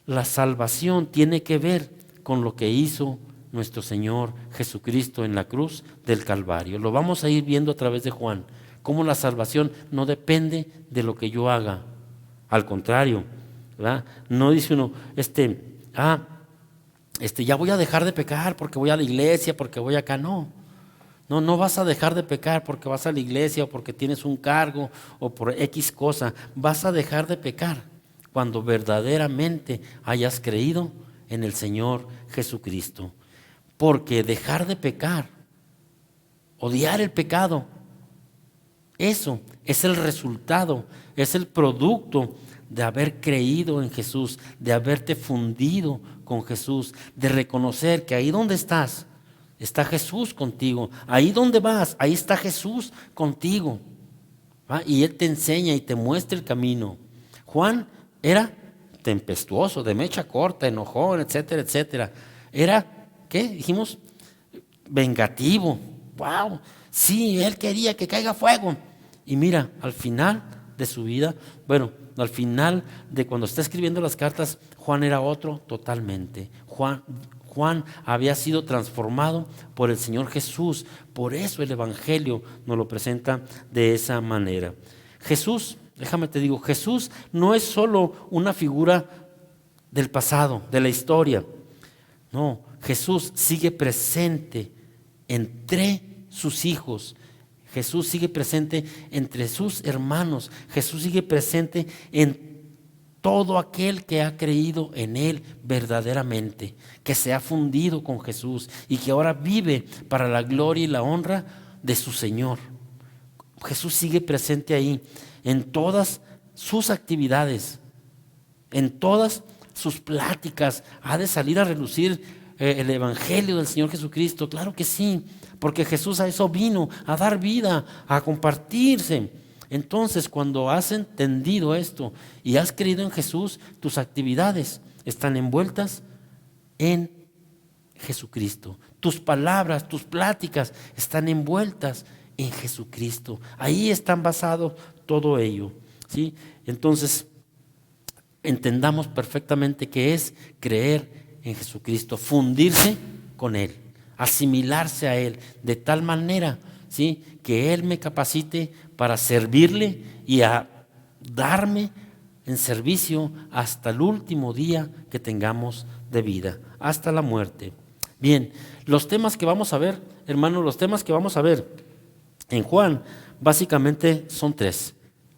la salvación tiene que ver con lo que hizo nuestro Señor Jesucristo en la cruz del Calvario. Lo vamos a ir viendo a través de Juan, cómo la salvación no depende de lo que yo haga. Al contrario, ¿verdad? No dice uno, ya voy a dejar de pecar porque voy a la iglesia, porque voy acá. No vas a dejar de pecar porque vas a la iglesia o porque tienes un cargo o por X cosa. Vas a dejar de pecar cuando verdaderamente hayas creído en el Señor Jesucristo. Porque dejar de pecar, odiar el pecado, eso es el resultado, es el producto de haber creído en Jesús, de haberte fundido con Jesús, de reconocer que ahí donde estás, está Jesús contigo. Ahí donde vas, ahí está Jesús contigo. ¿Va? Y Él te enseña y te muestra el camino. Juan era tempestuoso, de mecha corta, enojón, etcétera, etcétera. Era, ¿qué dijimos? Vengativo. ¡Wow! Sí, él quería que caiga fuego. Y mira, al final de su vida, al final de cuando está escribiendo las cartas, Juan era otro totalmente. Juan había sido transformado por el Señor Jesús. Por eso el Evangelio nos lo presenta de esa manera. Jesús, déjame te digo, Jesús no es solo una figura del pasado, de la historia. No, Jesús sigue presente entre sus hijos. Jesús sigue presente entre sus hermanos. Jesús sigue presente en todo aquel que ha creído en Él verdaderamente, que se ha fundido con Jesús y que ahora vive para la gloria y la honra de su Señor. Jesús sigue presente ahí en todas sus actividades, en todas sus pláticas. Ha de salir a relucir el Evangelio del Señor Jesucristo. Claro que sí, porque Jesús a eso vino, a dar vida, a compartirse. Entonces, cuando has entendido esto y has creído en Jesús, tus actividades están envueltas en Jesucristo. Tus palabras, tus pláticas están envueltas en Jesucristo. Ahí están basados todo ello, ¿sí? Entonces, entendamos perfectamente qué es creer en Jesucristo, fundirse con Él, asimilarse a Él de tal manera, ¿sí?, que Él me capacite para servirle y a darme en servicio hasta el último día que tengamos de vida, hasta la muerte. Bien, los temas que vamos a ver, hermanos, los temas que vamos a ver en Juan básicamente son tres.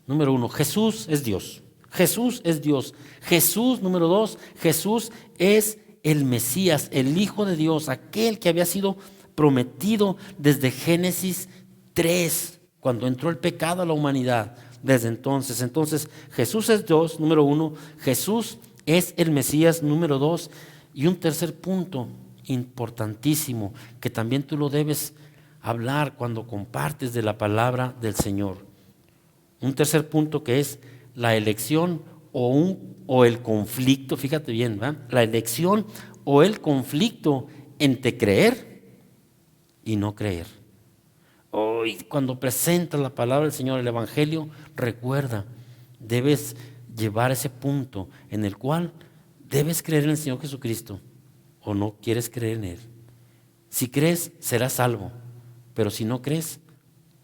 Número 1, Jesús es Dios. Jesús es Dios. Jesús, número 2, Jesús es el Mesías, el Hijo de Dios, aquel que había sido prometido desde Génesis 3, cuando entró el pecado a la humanidad. Desde entonces, Jesús es Dios, número 1, Jesús es el Mesías, número 2, y un tercer punto importantísimo que también tú lo debes hablar cuando compartes de la palabra del Señor. Un tercer punto que es la elección o el conflicto, fíjate bien, ¿verdad? La elección o el conflicto entre creer y no creer. Hoy, cuando presentas la palabra del Señor, el Evangelio, recuerda, debes llevar ese punto en el cual debes creer en el Señor Jesucristo o no quieres creer en Él. Si crees, serás salvo, pero si no crees,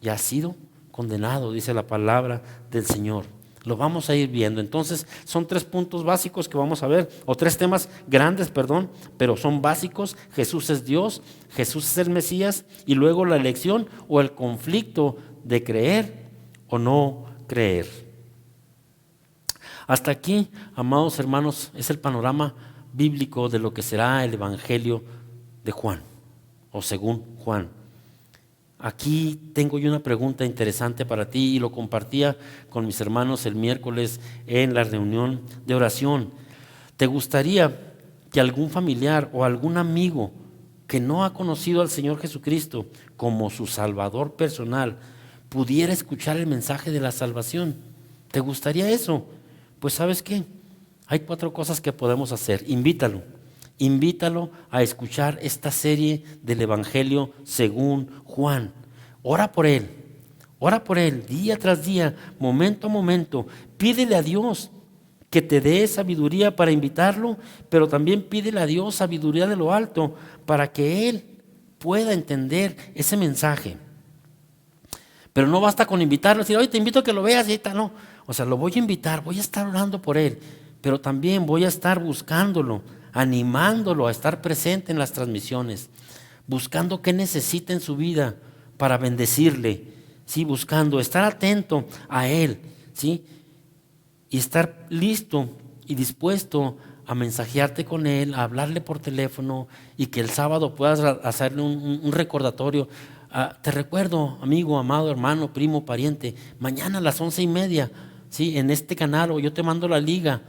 ya has sido condenado, dice la palabra del Señor. Lo vamos a ir viendo. Entonces, son 3 puntos básicos que vamos a ver, o 3 temas grandes, pero son básicos. Jesús es Dios, Jesús es el Mesías, y luego la elección o el conflicto de creer o no creer. Hasta aquí, amados hermanos, es el panorama bíblico de lo que será el Evangelio de Juan, o según Juan. Aquí tengo yo una pregunta interesante para ti y lo compartía con mis hermanos el miércoles en la reunión de oración. ¿Te gustaría que algún familiar o algún amigo que no ha conocido al Señor Jesucristo como su Salvador personal pudiera escuchar el mensaje de la salvación? ¿Te gustaría eso? Pues ¿sabes qué? Hay 4 cosas que podemos hacer. Invítalo a escuchar esta serie del Evangelio según Juan. Ora por él día tras día, momento a momento. Pídele a Dios que te dé sabiduría para invitarlo, pero también pídele a Dios sabiduría de lo alto para que Él pueda entender ese mensaje. Pero no basta con invitarlo, decir, oye, te invito a que lo veas y ahorita no. O sea, lo voy a invitar, voy a estar orando por él, pero también voy a estar buscándolo, animándolo a estar presente en las transmisiones, buscando qué necesita en su vida para bendecirle, ¿sí? Buscando estar atento a él, ¿sí? Y estar listo y dispuesto a mensajearte con él, a hablarle por teléfono y que el sábado puedas hacerle un recordatorio. Te recuerdo, amigo, amado, hermano, primo, pariente, mañana a las 11:30, ¿sí? En este canal, o yo te mando la liga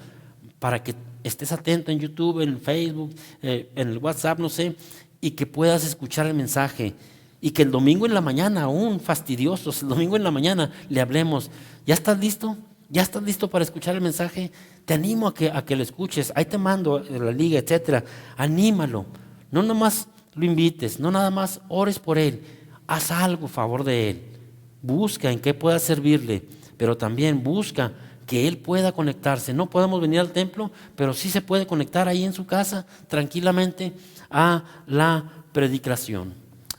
para que estés atento en YouTube, en Facebook, en el WhatsApp, no sé, y que puedas escuchar el mensaje. Y que el domingo en la mañana, aún fastidiosos, el domingo en la mañana le hablemos. ¿Ya estás listo? ¿Ya estás listo para escuchar el mensaje? Te animo a que lo escuches. Ahí te mando la liga, etcétera. Anímalo. No nomás lo invites, no nada más ores por él. Haz algo a favor de él. Busca en qué pueda servirle, pero también busca que él pueda conectarse. No podemos venir al templo, pero sí se puede conectar ahí en su casa tranquilamente a la predicación.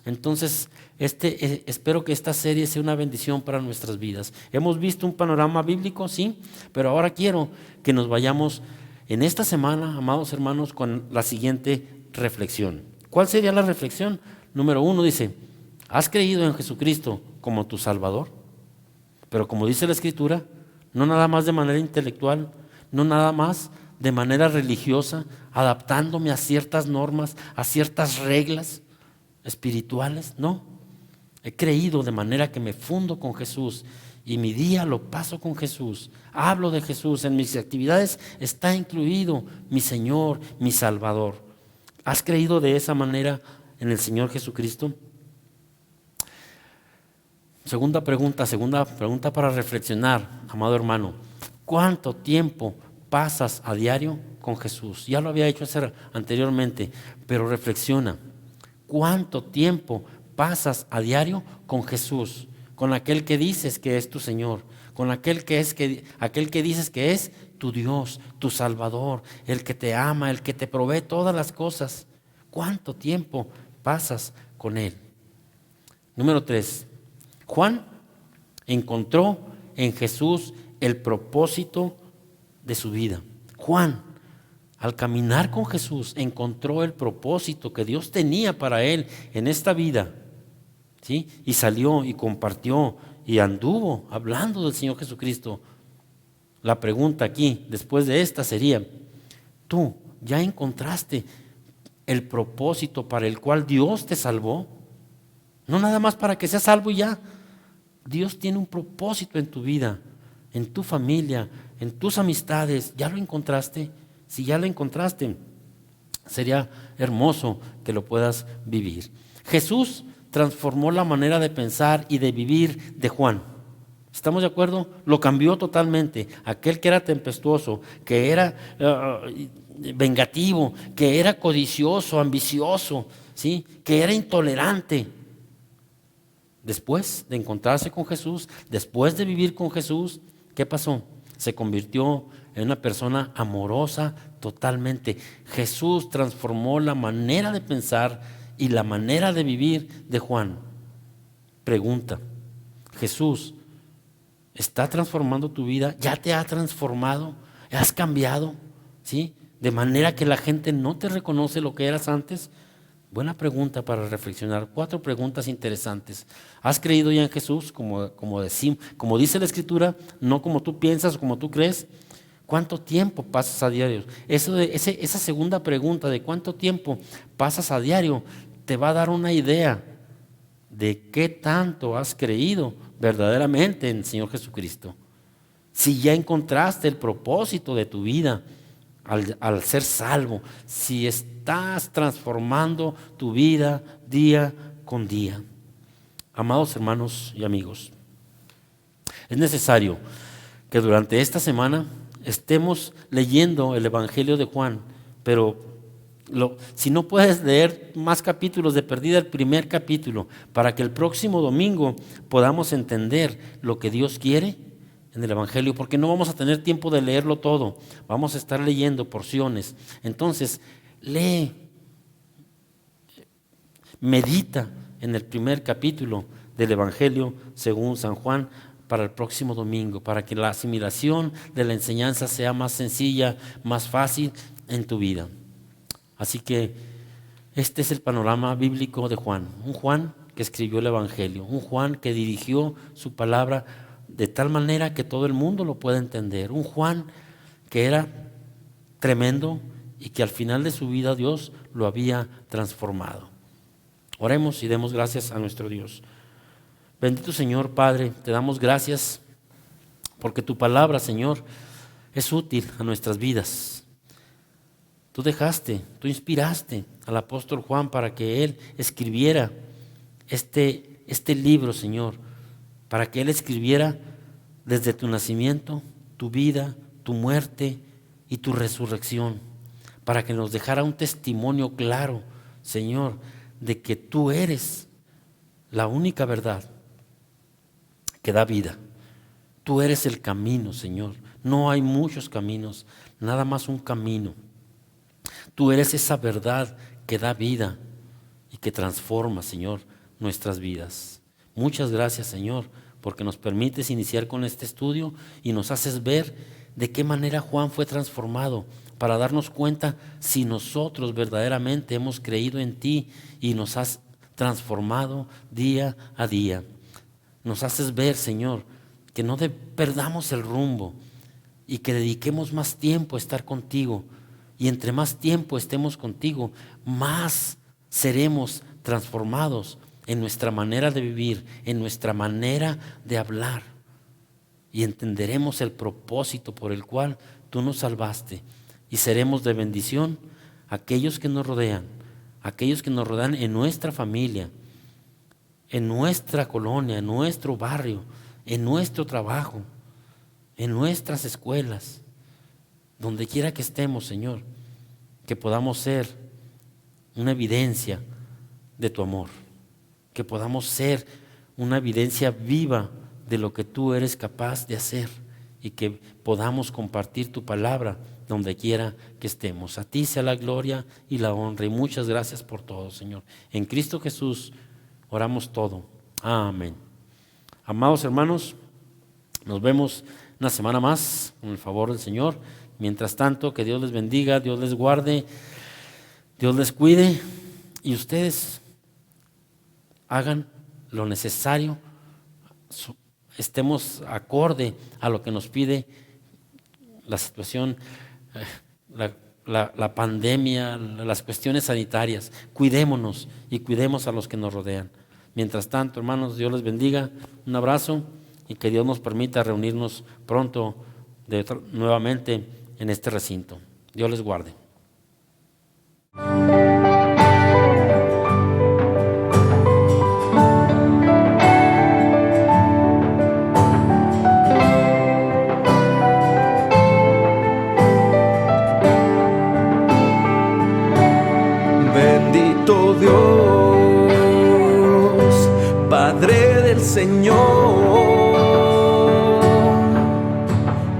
Entonces, espero que esta serie sea una bendición para nuestras vidas. Hemos visto un panorama bíblico, sí, pero ahora quiero que nos vayamos en esta semana, amados hermanos, con la siguiente reflexión. ¿Cuál sería la reflexión? Número 1 dice: ¿has creído en Jesucristo como tu Salvador? Pero como dice la Escritura, no nada más de manera intelectual, no nada más de manera religiosa, adaptándome a ciertas normas, a ciertas reglas espirituales, no. He creído de manera que me fundo con Jesús y mi día lo paso con Jesús. Hablo de Jesús, en mis actividades está incluido mi Señor, mi Salvador. ¿Has creído de esa manera en el Señor Jesucristo? Segunda pregunta para reflexionar, amado hermano. ¿Cuánto tiempo pasas a diario con Jesús? Ya lo había hecho anteriormente, pero reflexiona. ¿Cuánto tiempo pasas a diario con Jesús? Con aquel que dices que es tu Señor, con aquel que dices que es tu Dios, tu Salvador, el que te ama, el que te provee todas las cosas. ¿Cuánto tiempo pasas con Él? Número 3. Juan encontró en Jesús el propósito de su vida. Juan, al caminar con Jesús, encontró el propósito que Dios tenía para él en esta vida, ¿sí? Y salió y compartió y anduvo hablando del Señor Jesucristo. La pregunta aquí, después de esta, sería: ¿tú ya encontraste el propósito para el cual Dios te salvó? No nada más para que seas salvo y ya. Dios tiene un propósito en tu vida, en tu familia, en tus amistades. ¿Ya lo encontraste? Si ya lo encontraste, sería hermoso que lo puedas vivir. Jesús transformó la manera de pensar y de vivir de Juan. ¿Estamos de acuerdo? Lo cambió totalmente. Aquel que era tempestuoso, que era vengativo, que era codicioso, ambicioso, ¿sí? Que era intolerante. Después de encontrarse con Jesús, después de vivir con Jesús, ¿qué pasó? Se convirtió en una persona amorosa totalmente. Jesús transformó la manera de pensar y la manera de vivir de Juan. Pregunta: ¿Jesús está transformando tu vida? ¿Ya te ha transformado? ¿Has cambiado? ¿Sí? De manera que la gente no te reconoce lo que eras antes. Buena pregunta para reflexionar. 4 preguntas interesantes. ¿Has creído ya en Jesús? Como dice la Escritura, no como tú piensas o como tú crees. ¿Cuánto tiempo pasas a diario? Esa segunda pregunta de cuánto tiempo pasas a diario te va a dar una idea de qué tanto has creído verdaderamente en el Señor Jesucristo. Si ya encontraste el propósito de tu vida al ser salvo, si estás transformando tu vida día con día. Amados hermanos y amigos, es necesario que durante esta semana estemos leyendo el Evangelio de Juan, pero si no puedes leer más capítulos, de perdida el primer capítulo, para que el próximo domingo podamos entender lo que Dios quiere en el Evangelio, porque no vamos a tener tiempo de leerlo todo. Vamos a estar leyendo porciones. Entonces, lee, medita en el primer capítulo del Evangelio según San Juan para el próximo domingo, para que la asimilación de la enseñanza sea más sencilla, más fácil en tu vida. Así que este es el panorama bíblico de Juan. Un Juan que escribió el Evangelio, un Juan que dirigió su palabra de tal manera que todo el mundo lo pueda entender. Un Juan que era tremendo y que al final de su vida Dios lo había transformado. Oremos y demos gracias a nuestro Dios. Bendito Señor Padre, te damos gracias porque tu palabra, Señor, es útil a nuestras vidas. Tú inspiraste al apóstol Juan para que él escribiera este libro, Señor, para que él escribiera desde tu nacimiento, tu vida, tu muerte y tu resurrección, para que nos dejara un testimonio claro, Señor, de que tú eres la única verdad que da vida. Tú eres el camino, Señor. No hay muchos caminos, nada más un camino. Tú eres esa verdad que da vida y que transforma, Señor, nuestras vidas. Muchas gracias, Señor, porque nos permites iniciar con este estudio y nos haces ver de qué manera Juan fue transformado, para darnos cuenta si nosotros verdaderamente hemos creído en ti y nos has transformado día a día. Nos haces ver, Señor, que no perdamos el rumbo y que dediquemos más tiempo a estar contigo. Y entre más tiempo estemos contigo, más seremos transformados en nuestra manera de vivir, en nuestra manera de hablar. Y entenderemos el propósito por el cual tú nos salvaste. Y seremos de bendición a aquellos que nos rodean en nuestra familia, en nuestra colonia, en nuestro barrio, en nuestro trabajo, en nuestras escuelas, donde quiera que estemos, Señor, que podamos ser una evidencia de tu amor, que podamos ser una evidencia viva de lo que tú eres capaz de hacer y que podamos compartir tu palabra donde quiera que estemos. A ti sea la gloria y la honra y muchas gracias por todo, Señor. En Cristo Jesús oramos todo. Amén. Amados hermanos, nos vemos una semana más con el favor del Señor. Mientras tanto, que Dios les bendiga, Dios les guarde, Dios les cuide y ustedes hagan lo necesario, estemos acorde a lo que nos pide la situación, la pandemia, las cuestiones sanitarias. Cuidémonos y cuidemos a los que nos rodean. Mientras tanto, hermanos, Dios les bendiga, un abrazo y que Dios nos permita reunirnos pronto nuevamente en este recinto. Dios les guarde. Bendito Dios, Padre del Señor,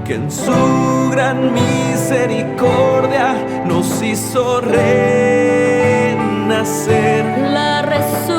que en su gran misericordia nos hizo renacer. La resurrección